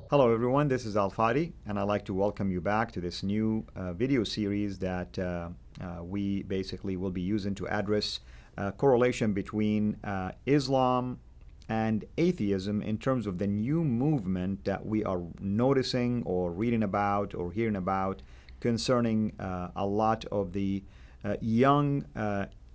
Hello everyone, this is Al Fadi, and I'd like to welcome you back to this new video series that we basically will be using to address correlation between Islam and atheism in terms of the new movement that we are noticing or reading about or hearing about concerning a lot of the young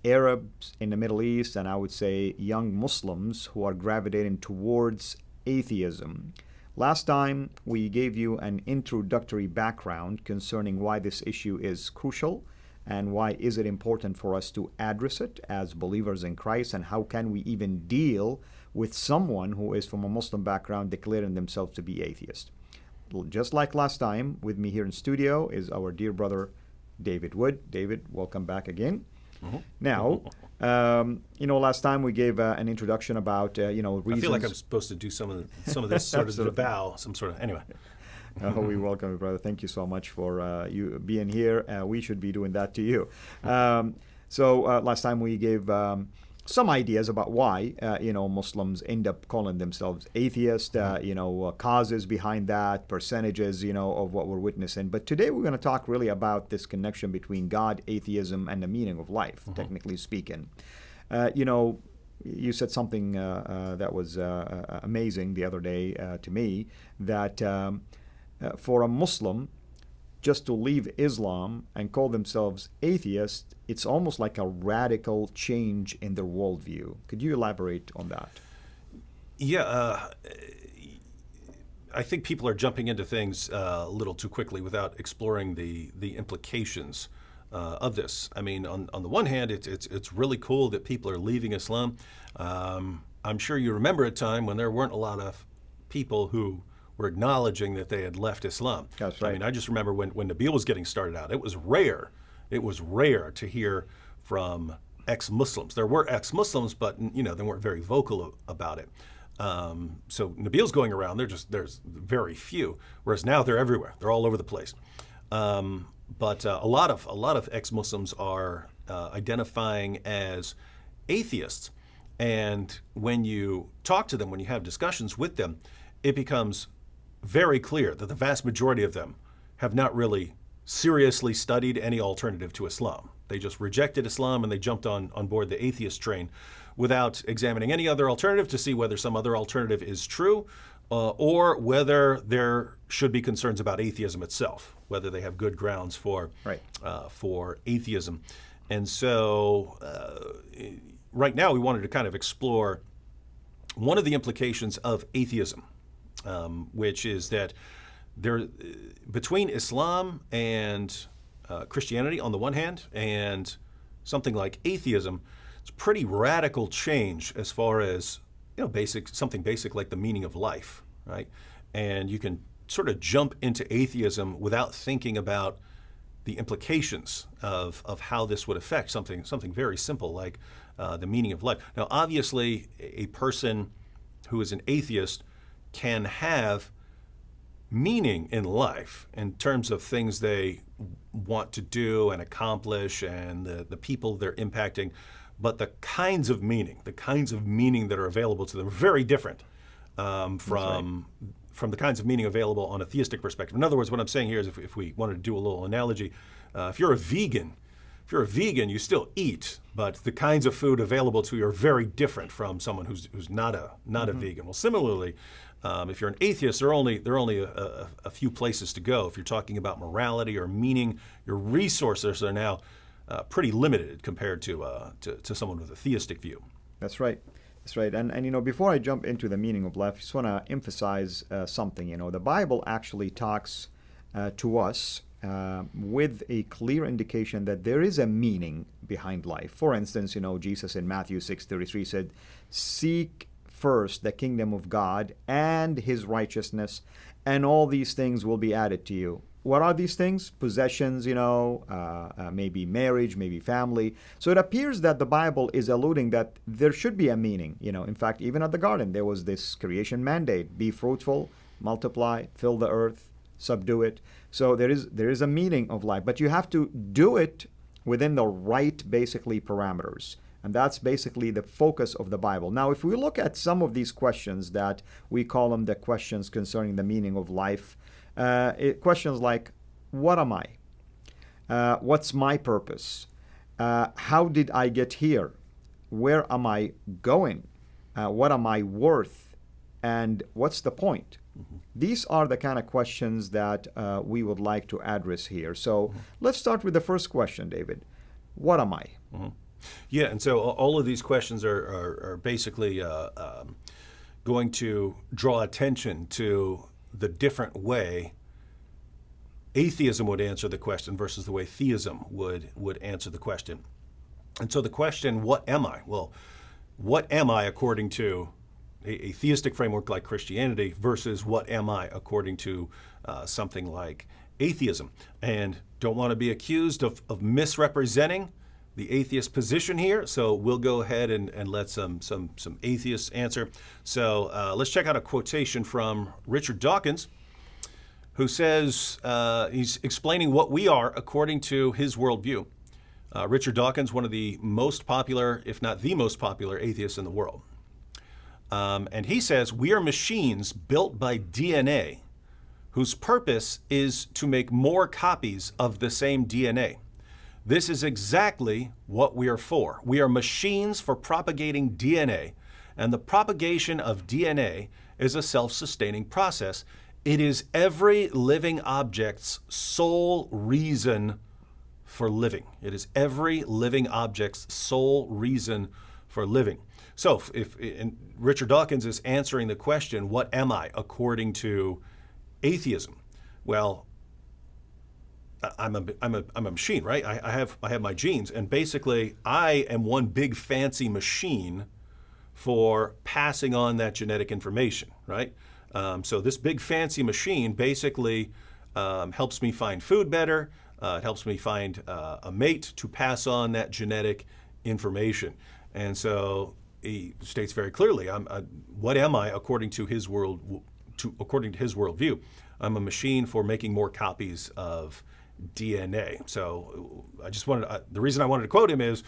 Arabs in the Middle East, and I would say young Muslims who are gravitating towards atheism. Last time, we gave you an introductory background concerning why this issue is crucial and why is it important for us to address it as believers in Christ, and how can we even deal with someone who is from a Muslim background declaring themselves to be atheist. Just like last time, with me here in studio is our dear brother David Wood. David, welcome back again. Now, last time we gave an introduction about, reasons. I feel like I'm supposed to do some of this sort of the bow, anyway. We welcome you, brother. Thank you so much for you being here. We should be doing that to you. So last time we gave some ideas about why, Muslims end up calling themselves atheist, causes behind that, percentages, of what we're witnessing. But today we're going to talk really about this connection between God, atheism, and the meaning of life, technically speaking. You said something that was amazing the other day to me, that for a Muslim, just to leave Islam and call themselves atheist, it's almost like a radical change in their worldview. Could you elaborate on that? Yeah, I think people are jumping into things a little too quickly without exploring the implications of this. I mean, on the one hand, it's really cool that people are leaving Islam. I'm sure you remember a time when there weren't a lot of people who were acknowledging that they had left Islam. That's right. I mean, I just remember when Nabil was getting started out, it was rare to hear from ex-Muslims. There were ex-Muslims, but they weren't very vocal about it. So Nabil's going around, there's very few, whereas now they're everywhere. They're all over the place. But a lot of ex-Muslims are identifying as atheists, and when you talk to them, when you have discussions with them, it becomes very clear that the vast majority of them have not really seriously studied any alternative to Islam. They just rejected Islam and they jumped on board the atheist train without examining any other alternative to see whether some other alternative is true or whether there should be concerns about atheism itself, whether they have good grounds for atheism. And so right now we wanted to kind of explore one of the implications of atheism, which is that there, between Islam and Christianity on the one hand, and something like atheism, it's a pretty radical change as far as something basic like the meaning of life, right? And you can sort of jump into atheism without thinking about the implications of how this would affect something very simple like the meaning of life. Now, obviously, a person who is an atheist can have meaning in life in terms of things they want to do and accomplish and the people they're impacting, but the kinds of meaning that are available to them are very different from the kinds of meaning available on a theistic perspective. In other words, what I'm saying here is if we wanted to do a little analogy, if you're a vegan, you still eat, but the kinds of food available to you are very different from someone who's not a vegan. Well, similarly, if you're an atheist, there are only a few places to go. If you're talking about morality or meaning, your resources are now pretty limited compared to someone with a theistic view. That's right. That's right. And before I jump into the meaning of life, I just want to emphasize something. The Bible actually talks to us with a clear indication that there is a meaning behind life. For instance, Jesus in Matthew 6:33 said, "Seek first the kingdom of God and his righteousness, and all these things will be added to you." What are these things? Possessions, maybe marriage, maybe family. So it appears that the Bible is alluding that there should be a meaning. In fact, even at the garden, there was this creation mandate: be fruitful, multiply, fill the earth, subdue it. So there is a meaning of life, but you have to do it within the right, basically, parameters. And that's basically the focus of the Bible. Now, if we look at some of these questions that we call them the questions concerning the meaning of life, questions like, what am I? What's my purpose? How did I get here? Where am I going? What am I worth? And what's the point? These are the kind of questions that we would like to address here. So let's start with the first question, David. What am I? Yeah, and so all of these questions are basically going to draw attention to the different way atheism would answer the question versus the way theism would answer the question. And so the question, what am I? Well, what am I according to a theistic framework like Christianity versus what am I according to something like atheism? And don't want to be accused of misrepresenting the atheist position here, so we'll go ahead and let some atheists answer. So let's check out a quotation from Richard Dawkins, who says, he's explaining what we are according to his worldview. Richard Dawkins, one of the most popular, if not the most popular atheists in the world. And he says, we are machines built by DNA, whose purpose is to make more copies of the same DNA. This is exactly what we are for. We are machines for propagating DNA, and the propagation of DNA is a self-sustaining process. It is every living object's sole reason for living. It is every living object's sole reason for living. So if Richard Dawkins is answering the question, what am I according to atheism? Well, I'm a machine, right? I have my genes, and basically I am one big fancy machine for passing on that genetic information, right? So this big fancy machine basically helps me find food better. It helps me find a mate to pass on that genetic information. And so he states very clearly, what am I according to his according to his worldview? I'm a machine for making more copies of DNA. So I just the reason I wanted to quote him is,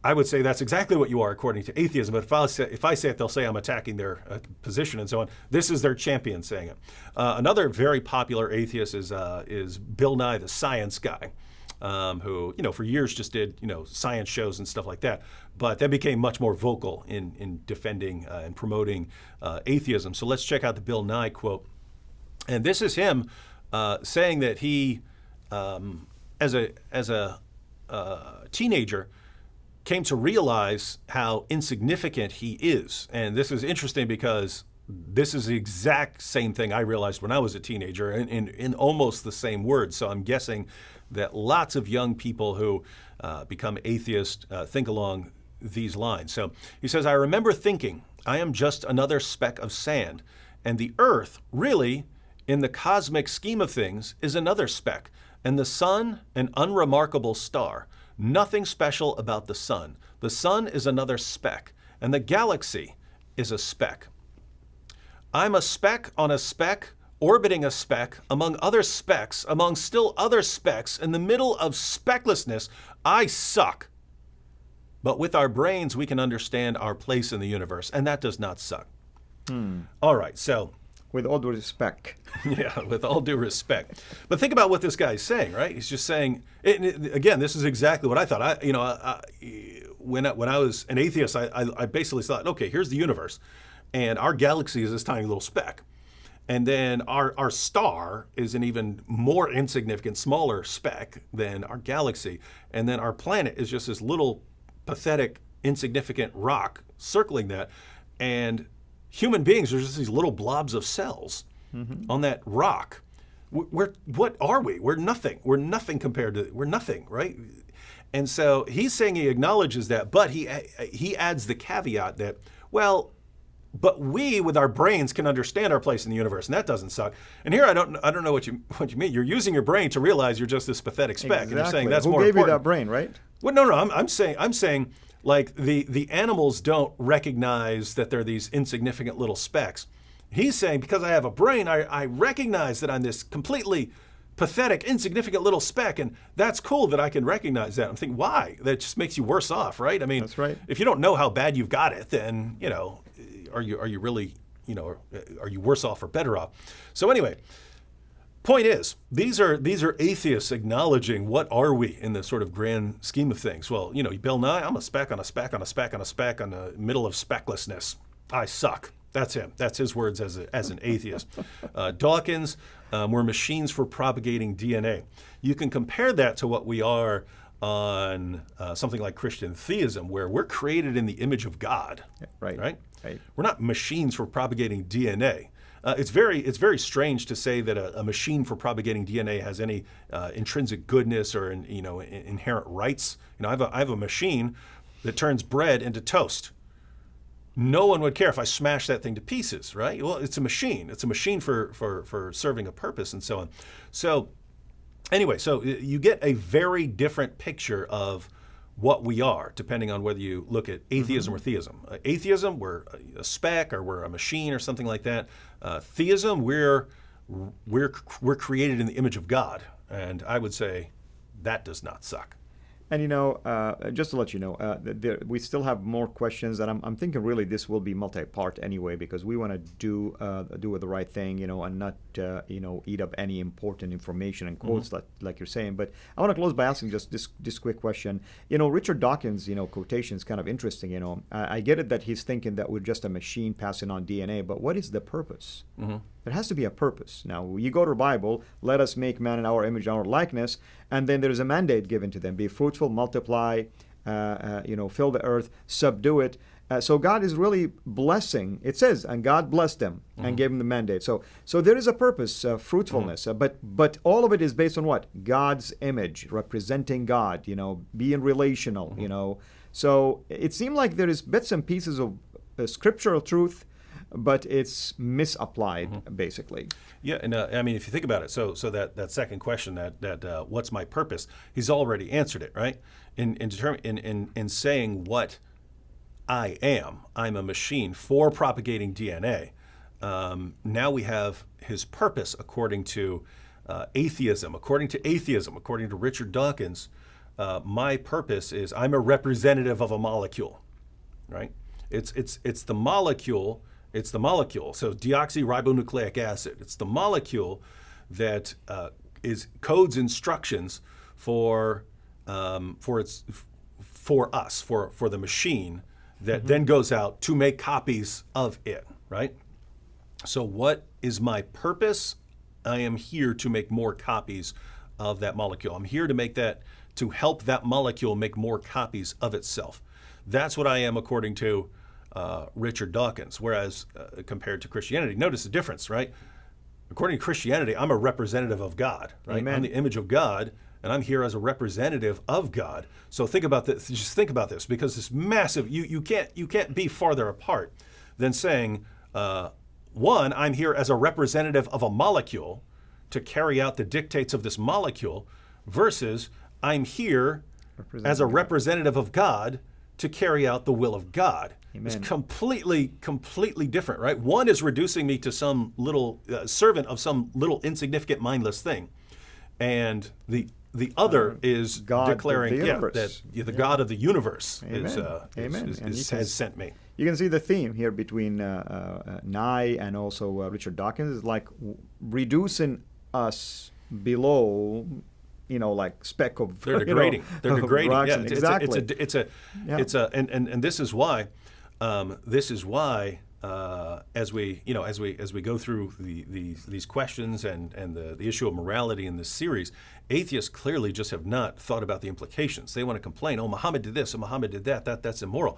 I would say that's exactly what you are according to atheism. But if I say it, they'll say I'm attacking their position and so on. This is their champion saying it. Another very popular atheist is Bill Nye, the science guy, who for years just did science shows and stuff like that. But then became much more vocal in defending and promoting atheism. So let's check out the Bill Nye quote. And this is him saying that he, as a teenager, came to realize how insignificant he is. And this is interesting because this is the exact same thing I realized when I was a teenager in almost the same words. So I'm guessing that lots of young people who become atheists think along these lines. So he says, I remember thinking, I am just another speck of sand, and the earth, really, in the cosmic scheme of things, is another speck, and the sun, an unremarkable star. Nothing special about the sun. The sun is another speck, and the galaxy is a speck. I'm a speck on a speck, orbiting a speck, among other specks, among still other specks, in the middle of specklessness. I suck. But with our brains, we can understand our place in the universe, and that does not suck. All right, so... With all due respect. Yeah, with all due respect. But think about what this guy's saying, right? He's just saying, again, this is exactly what I thought. When I was an atheist, I basically thought, okay, here's the universe, and our galaxy is this tiny little speck. And then our star is an even more insignificant, smaller speck than our galaxy. And then our planet is just this little, pathetic, insignificant rock circling that. And human beings are just these little blobs of cells on that rock. What are we? We're nothing. We're nothing compared to, we're nothing, right? And so he's saying he acknowledges that, but he adds the caveat that, well, but we with our brains can understand our place in the universe, and that doesn't suck. And here I don't know what you mean. You're using your brain to realize you're just this pathetic speck, Exactly. and you're saying that's Who more gave important. you that brain, right? Well, no, I'm saying like the animals don't recognize that they're these insignificant little specks. He's saying because I have a brain, I recognize that I'm this completely pathetic, insignificant little speck, and that's cool that I can recognize that. I'm thinking, why? That just makes you worse off, right? I mean, That's right. if you don't know how bad you've got it, then are you really are you worse off or better off? So anyway, point is, these are atheists acknowledging what are we in the sort of grand scheme of things. Well, Bill Nye, I'm a speck on a speck on a speck on a speck on the middle of specklessness. I suck. That's him. That's his words as an atheist. Dawkins, we're machines for propagating DNA. You can compare that to what we are on something like Christian theism, where we're created in the image of God. Right. We're not machines for propagating DNA. It's very strange to say that a machine for propagating DNA has any intrinsic goodness or inherent rights. I have a machine that turns bread into toast. No one would care if I smashed that thing to pieces, right? Well, it's a machine. It's a machine for serving a purpose and so on. So anyway, so you get a very different picture of what we are, depending on whether you look at atheism or theism. Atheism, we're a speck or we're a machine or something like that. Theism, we're created in the image of God, and I would say that does not suck. And just to let you know, we still have more questions, and I'm thinking really this will be multi-part anyway, because we want to do the right thing, and not eat up any important information and quotes like you're saying. But I want to close by asking just this quick question. Richard Dawkins, quotation is kind of interesting. I get it that he's thinking that we're just a machine passing on DNA, but what is the purpose? There has to be a purpose. Now, you go to the Bible, let us make man in our image, our likeness, and then there's a mandate given to them: be fruitful, multiply, fill the earth, subdue it. So God is really blessing. It says, and God blessed them and gave them the mandate. So there is a purpose, fruitfulness. But all of it is based on what? God's image, representing God. Being relational. So it seemed like there is bits and pieces of scriptural truth, but it's misapplied, basically. Yeah, and I mean, if you think about it, so that second question, that what's my purpose? He's already answered it, right? In saying what I am, I'm a machine for propagating DNA. Now we have his purpose according to atheism. According to Richard Dawkins, my purpose is I'm a representative of a molecule, right? It's the molecule. It's the molecule. So deoxyribonucleic acid. It's the molecule that codes instructions for us, for the machine that then goes out to make copies of it, right? So what is my purpose? I am here to make more copies of that molecule. I'm here to help that molecule make more copies of itself. That's what I am according to Richard Dawkins, whereas compared to Christianity, notice the difference, right? According to Christianity, I'm a representative of God, right? Amen. I'm the image of God, and I'm here as a representative of God. So think about this. Just think about this, because it's massive. You can't be farther apart than saying, one, I'm here as a representative of a molecule to carry out the dictates of this molecule, versus I'm here as a representative of God to carry out the will of God. Amen. It's completely different, right? One is reducing me to some little servant of some little insignificant, mindless thing, and the other is God declaring that the God of the universe Amen. has sent me. You can see the theme here between Nye and also Richard Dawkins is like reducing us below, like speck of. They're degrading. They're degrading. Yeah, exactly. And this is why. As we go through these questions and the issue of morality in this series, atheists clearly just have not thought about the implications. They want to complain, oh, Muhammad did this, and Muhammad did that. That's immoral.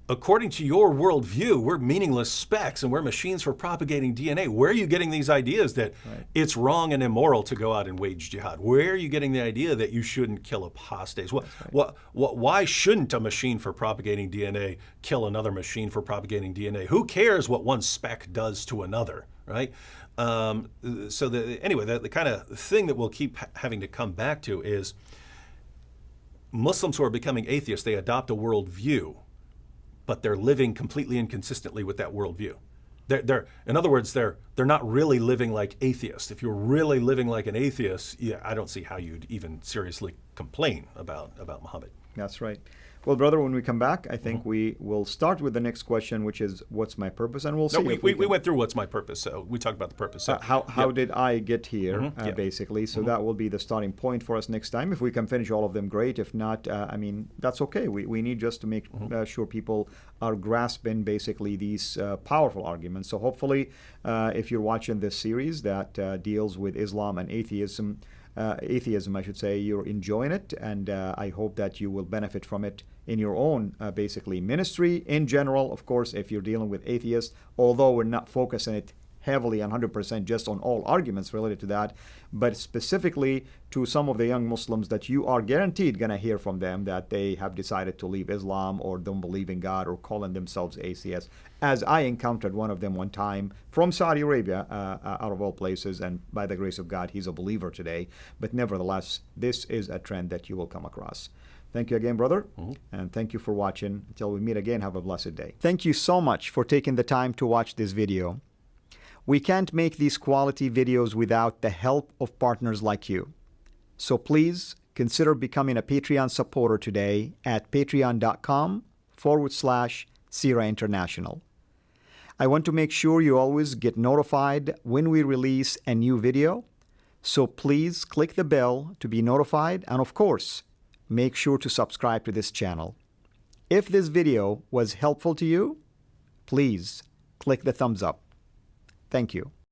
According to your worldview, we're meaningless specks and we're machines for propagating DNA. Where are you getting these ideas that it's wrong and immoral to go out and wage jihad? Where are you getting the idea that you shouldn't kill apostates? Why shouldn't a machine for propagating DNA kill another machine for propagating DNA? Who cares what one speck does to another, right? The kind of thing that we'll keep having to come back to is Muslims who are becoming atheists, they adopt a worldview, but they're living completely inconsistently with that worldview. In other words, they're not really living like atheists. If you're really living like an atheist, yeah, I don't see how you'd even seriously complain about Muhammad. That's right. Well, brother, when we come back, I think we will start with the next question, which is, what's my purpose? And we'll see. No, we went through what's my purpose. So we talked about the purpose. So, how did I get here, Yeah. basically? So that will be the starting point for us next time. If we can finish all of them, great. If not, I mean, that's okay. We need just to make sure people are grasping basically these powerful arguments. So hopefully, if you're watching this series that deals with Islam and atheism, I should say, you're enjoying it, and I hope that you will benefit from it in your own basically ministry in general. Of course, if you're dealing with atheists, although we're not focusing it heavily 100% just on all arguments related to that, but specifically to some of the young Muslims that you are guaranteed going to hear from them that they have decided to leave Islam or don't believe in God or calling themselves atheists, as I encountered one of them one time from Saudi Arabia, out of all places, and by the grace of God, he's a believer today. But nevertheless, this is a trend that you will come across. Thank you again, brother, and thank you for watching. Until we meet again, have a blessed day. Thank you so much for taking the time to watch this video. We can't make these quality videos without the help of partners like you. So please consider becoming a Patreon supporter today at patreon.com/Sira International. I want to make sure you always get notified when we release a new video. So please click the bell to be notified, and of course, make sure to subscribe to this channel. If this video was helpful to you, please click the thumbs up. Thank you.